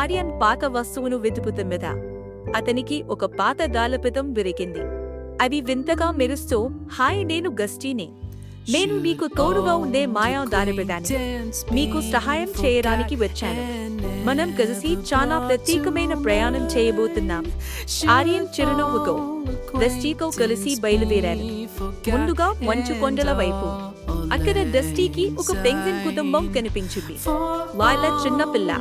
ఆర్యన్ పాత వస్తువును వెతుకుతున్నదా అతనికి ఒక పాత దాలపితం దొరికింది. అది వింతగా మెరుస్తూ, హాయ్, నేను గస్టీని. నేను మీకు తోడుగా ఉండే మాయా దానపిదాన్ని. మీకు సహాయం చేయడానికి వచ్చాను. మనం కలిసి చాలా ప్రత్యేకమైన ప్రయాణం చేయబోతున్నాం. ఆర్యన్ చిరునవ్వుతో డస్టీతో కలిసి బయలుదేరాడు. ముందుగా మంచు కొండల వైపు. అక్కడ డస్టీకి ఒక పెంగ్విన్ కుటుంబం కనిపించింది. వాళ్ళ చిన్నపిల్ల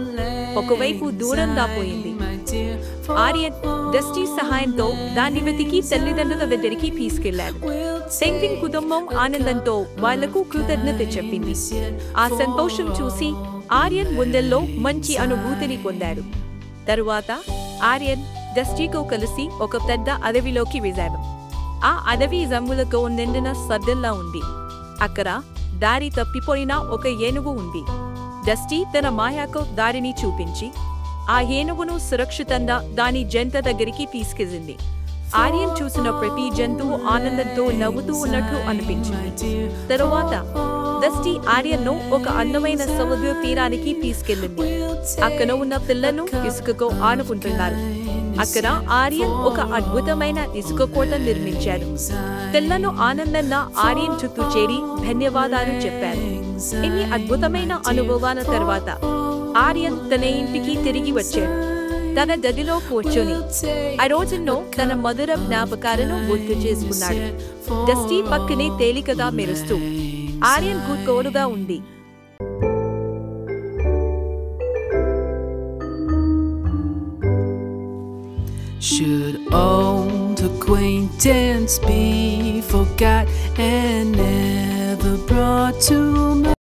ఒకవైపు దూరంగా పోయింది. ఆర్యన్ డస్టీ సహాయంతో దాన్ని వెతికి తల్లిదండ్రుల దగ్గరికి తీసుకెళ్లాడు. పెంగ్విన్ కుటుంబం ఆనందంతో వాళ్లకు కృతజ్ఞత చెప్పింది. ఆ సంతోషం చూసి ఆర్యన్ గుండెల్లో మంచి అనుభూతిని పొందాడు. తరువాత ఆర్యన్ డస్టీతో కలిసి ఒక పెద్ద అడవిలోకి వెళ్ళాడు. ఆ అడవి జమ్ములతో నిండిన సద్దల్లా ఉంది. అక్కడ దారి తప్పిపోయిన ఒక ఏనుగు ఉంది. డస్టీ తన మాయాకు దారిని చూపించి ఆ ఏనుగును సురక్షితంగా దాని జంట దగ్గరికి తీసుకెళ్ళింది. ఆర్యన్ చూసిన ప్రతి జంతువు ఆనందంతో నవ్వుతూ ఉన్నట్లు అనిపించింది. తరువాత డస్టీ ఆర్యన్ను ఒక అందమైన సముద్ర తీరానికి తీసుకెళ్ళింది. అక్కడ ఉన్న పిల్లలు ఇసుకతో ఆడుకుంటున్నారు. అక్కడ ఆర్యన్ ఒక అద్భుతమైన ఇసుక కోట నిర్మించాడు. పిల్లలు ఆనందంగా ఆర్యన్ చుట్టూ చేరి ధన్యవాదాలు చెప్పారు. ఇన్ని అద్భుతమైన అనుభవాల తర్వాత ఆర్యన్ తన ఇంటికి తిరిగి వచ్చాడు. తన గదిలో కూర్చొని ఆ రోజుల్లో తన మధుర జ్ఞాపకాలను గుర్తు చేసుకున్నాడు. డస్టీ పక్కనే తేలికగా మెరుస్తూ ఆర్యన్ కు తోడుగా ఉంది. Should old acquaintance be forgot and never brought to mind?